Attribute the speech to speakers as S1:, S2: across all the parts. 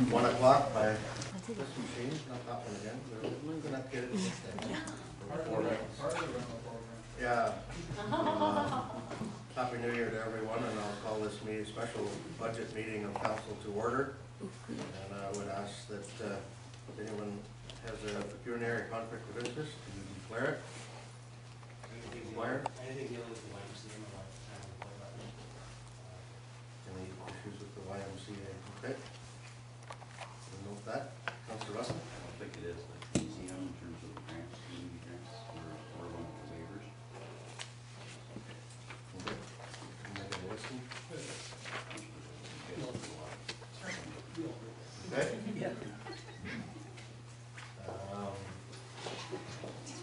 S1: 1 o'clock by this machine, not that one again. We're gonna have to get it this time. Yeah. Happy New Year to everyone, and I'll call this meeting, special budget meeting of council to order. And I would ask that if anyone has a pecuniary conflict of interest, to declare it.
S2: Anything dealing with the YMCA,
S1: Any issues with the YMCA? Okay. We'll note that. Councilor Russell?
S3: I don't think it is like easy in terms of grants, community grants, or one of the waivers.
S1: Okay. Make a motion. Okay.
S2: Yeah.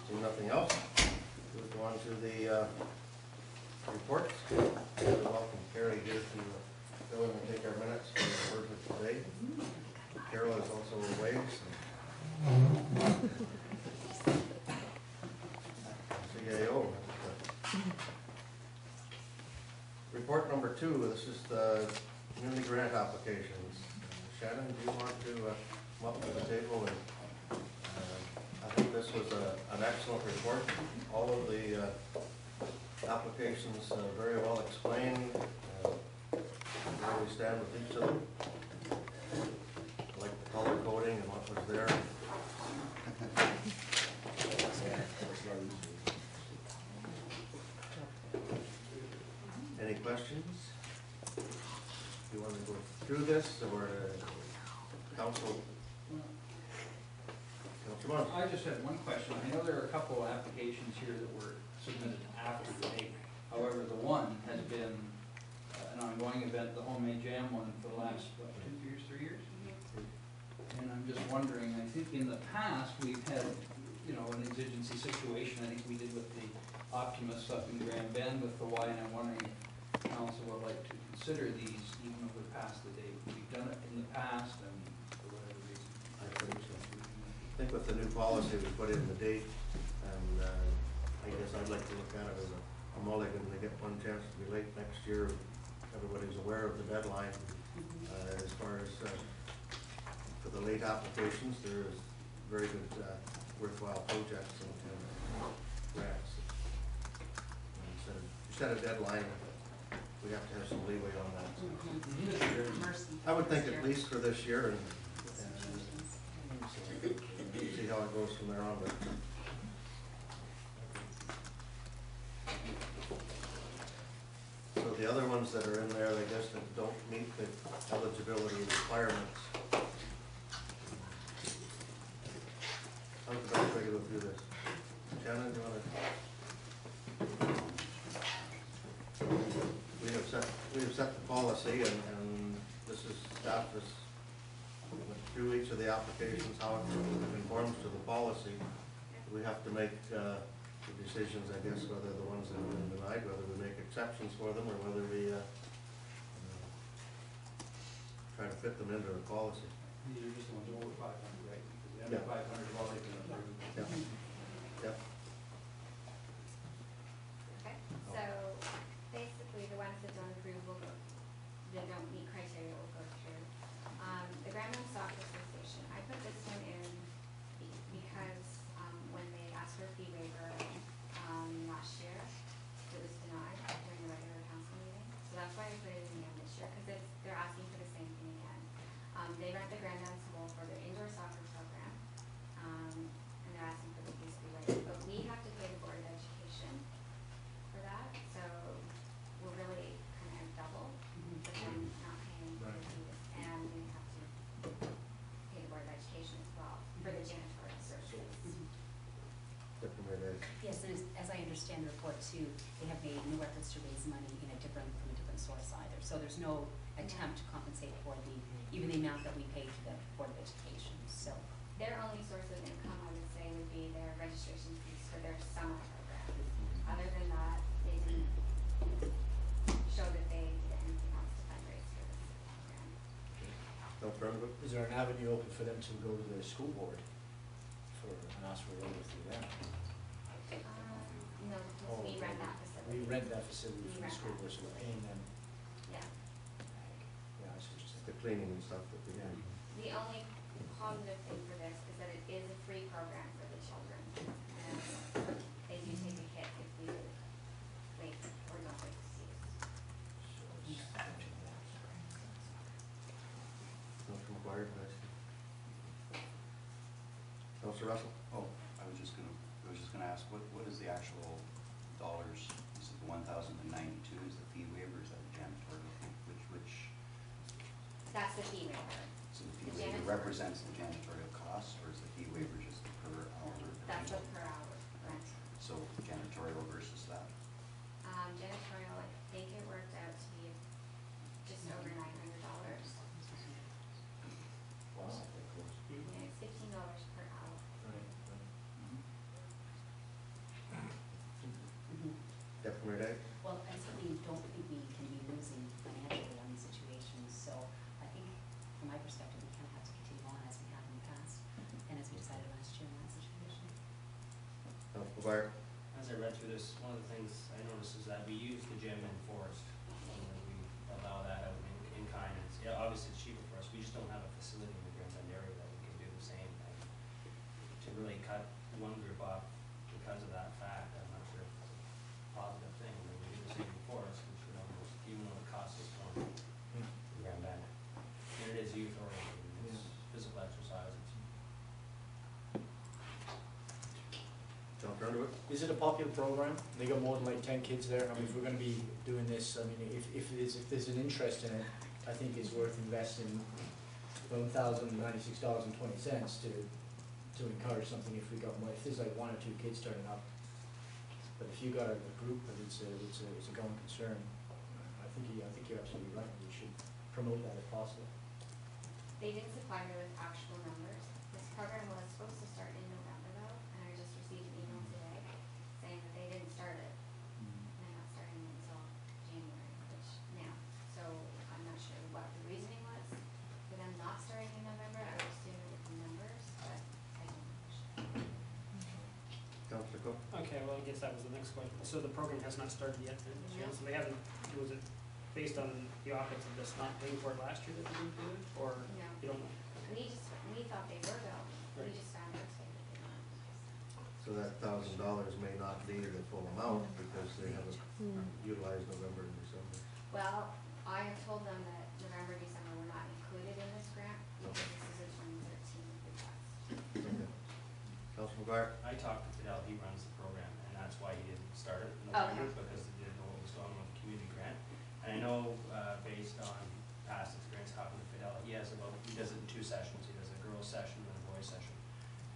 S1: Do nothing else. We'll go on to the reports. Welcome Carrie here to go in and take our minutes for the work of today. Carol is also away. CAO. Report number 2. This is the community grant applications. Shannon, do you want to come up to the table? And I think this was an excellent report. All of the applications very well explained, where we stand with each of them. I like the color coding and what was there. Any questions? Do you want to go through this, or council?
S4: I just had one question. I know there are a couple of applications here that were submitted after the date. However, the one has been an ongoing event, the Homemade Jam one, for the last, what, 2 years, 3 years? And I'm just wondering, I think in the past, we've had, you know, an exigency situation. I think we did with the Optimus up in Grand Bend with the Y, and I'm wondering if council would like to consider these even if we're past the date. We've done it in the past, and for whatever reason.
S1: I think so. I think with the new policy, we put in the date, and I guess I'd like to look at it as a mulligan. They get one chance to be late next year. Everybody's aware of the deadline. As far as for the late applications, there is very good worthwhile projects and grants. And so you set a deadline, we have to have some leeway on that. I would think at least for this year, and see how it goes from there on. But so the other ones that are in there, I guess, that don't meet the eligibility requirements. How's the best way to go through this? Shannon, do you want to? We have set the policy, and this is staff is through each of the applications, how it conforms to the policy. We have to make the decisions, I guess, whether the ones that have been denied, whether we make exceptions for them, or whether we try to fit them into the policy.
S4: These are just the ones over 500, right? Because the under 500 have already been approved.
S1: Yeah. Yep.
S5: Okay, so basically the ones that don't approve will go, that don't meet criteria will go through. The Grand Bend Soccer Association, I put this one in because when they asked for a fee waiver last year, it was denied during the regular council meeting. So that's why I put it in again this year, because they're asking for the same thing again. They rent the Grand Bend School for their indoor soccer program, and they're asking for the fees to be waived. But we have to pay the Board of Education for that, so we're really kind of double, but then not paying for the fees, and we have to pay the Board of Education as well for the janitorial services.
S1: Different way to.
S6: Yes, and as I understand the report too, they have made no efforts to raise money from a different source either. So there's no attempt to compensate for even the amount that we pay to the Board of Education. So
S5: their only source of income, I would say, would be their registration fees for their summer program. Other than that, they didn't show that they did anything else to fundraise for this program.
S1: No further.
S2: Is there an avenue open for them to go to the school board and ask for a waiver through that?
S5: No, because we rent that facility.
S2: We rent that facility from the school board, so we're paying them.
S5: Yeah.
S2: Yeah, I see what you're saying.
S1: The cleaning and stuff that we do.
S5: The only positive thing for this is that it is a free program for the children. And they do take a hit if we wait or don't wait to see us.
S1: Motion required, Councillor Russell?
S3: Oh, I was just gonna ask, what is the actual dollars? Is it the 1,092 is the fee waiver, is that the janitorial fee? Which,
S5: That's the fee waiver.
S3: so the fee
S5: The
S3: waiver
S5: janitor-
S3: represents the janitorial costs, or is the fee waiver just per hour?
S5: That's a per hour rent.
S3: So janitorial versus that?
S5: Janitorial, I think it worked out to be just over $900.
S2: Wow.
S5: Yeah, it's $15 per hour.
S1: Deputy Mayor Day?
S6: Well, I certainly don't think we can be losing financially on these situations, so I think from my perspective, we kind of have to continue on as we have in the past, and as we decided last year in that situation.
S1: Councillor McGuire?
S2: As I read through this, one of the things I noticed is that we use the gym in Forest, and we allow that out in kind. It's, yeah, obviously it's cheaper for us, we just don't have a facility in the Grand Bend area that we can do the same thing. To really cut one group off because of that fact, I'm not sure if it's a positive thing. I mean, we do the same in Forest, we should almost, even though it costs us more in Grand Bend. And it is youth oriented, it's physical exercise, it's
S1: John Underwood?
S2: Is it a popular program? They got more than like 10 kids there. I mean, if we're going to be doing this, I mean, if there's an interest in it, I think it's worth investing $1,096.20 to encourage something. If we got more, if there's like 1 or 2 kids turning up, but if you got a group and it's a going concern, I think you're absolutely right. We should promote that if possible.
S5: They didn't supply me with actual numbers. This program was supposed to start in November though, and I just received an email today saying that they didn't start it. And they're not starting it until January, which now. So I'm not sure what the reasoning was for them not starting in November. I would assume it would be numbers, but I don't know for sure.
S1: Councillor Cook?
S7: Okay, well, I guess that was the next question. So the program has not started yet, then?
S5: No.
S7: So they haven't, was it based on the optics of just not paying for it last year that they didn't do it, or
S5: No.
S7: you don't know?
S5: We thought they were though. We
S7: Right.
S5: just found out today that they're not.
S1: So that $1,000 may not be the full amount because they haven't utilized November and December.
S5: Well, I have told them that November, December were not included in this grant because this is a 2013 request.
S1: Okay. Councillor McGuire?
S2: I talked to Fidel, he runs the program, and that's why he didn't start it in
S5: Okay.
S2: November, because he didn't know what was going on with the community grant. And I know, based on past experience talking to Fidel, he does it in 2 sessions, he does a girls' session and a boys' session.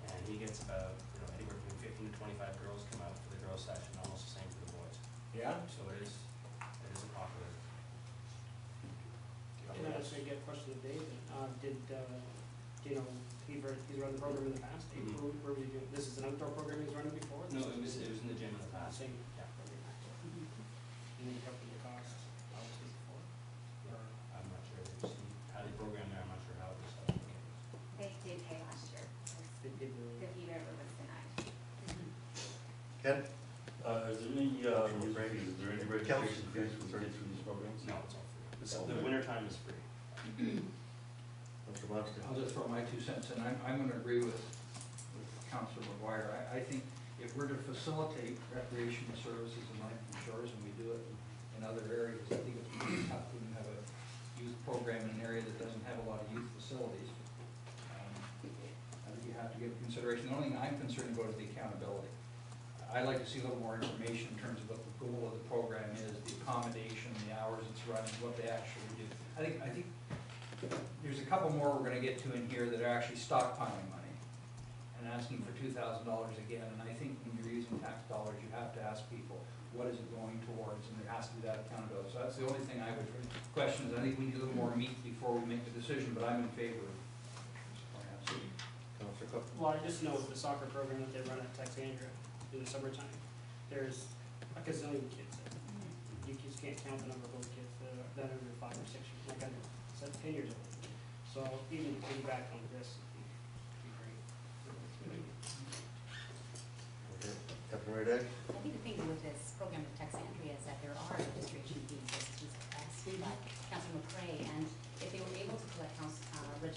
S2: And he gets about, anywhere between 15 to 25 girls come out for the girls' session, almost the same for the boys.
S1: Yeah.
S2: So it is a popular.
S7: Can I actually get a question of Dave? He's run the program in the past.
S2: Mhm.
S7: Where was he doing? This is an outdoor program he's running before?
S2: No, it was in the gym in the past.
S7: Same.
S2: Yeah.
S7: And then you covered the cost, obviously, before? Or-
S2: I'm not sure, they just had a program there, I'm not sure how it was set up.
S5: They did pay last year.
S7: They did
S5: The fee waiver was denied.
S1: Ken?
S8: Is there any, is there any registration fees for kids for these programs?
S2: No, it's all free. The winter time is free.
S1: Councillor Monson?
S9: I'll just throw my 2 cents in. I'm gonna agree with Councillor McGuire. I think if we're to facilitate recreational services in Langton Shores, and we do it in other areas, I think it's really tough when you have a youth program in an area that doesn't have a lot of youth facilities. I think you have to give consideration. The only thing I'm concerned about is the accountability. I'd like to see a little more information in terms of what the goal of the program is, the accommodation, the hours it's running, what they actually do. I think there's a couple more we're gonna get to in here that are actually stockpiling money and asking for $2,000 again, and I think when you're using tax dollars, you have to ask people, what is it going towards, and there has to be that accountability. So that's the only thing I would question, is I think we need a little more meat before we make the decision, but I'm in favor of perhaps.
S1: Councillor Cook?
S7: Well, I just know the soccer program that they run at Texandra in the summertime, there's a gazillion kids there. You just can't count the number of those kids that are under 5 or 6 years, like I'm 10 years old. So even to piggyback on this would be great.
S1: Okay. Deputy Mayor Day?
S6: I think the thing with this program with Texandria is that there are registration fees, as was asked by Councilor McCray, and if they were able to collect registration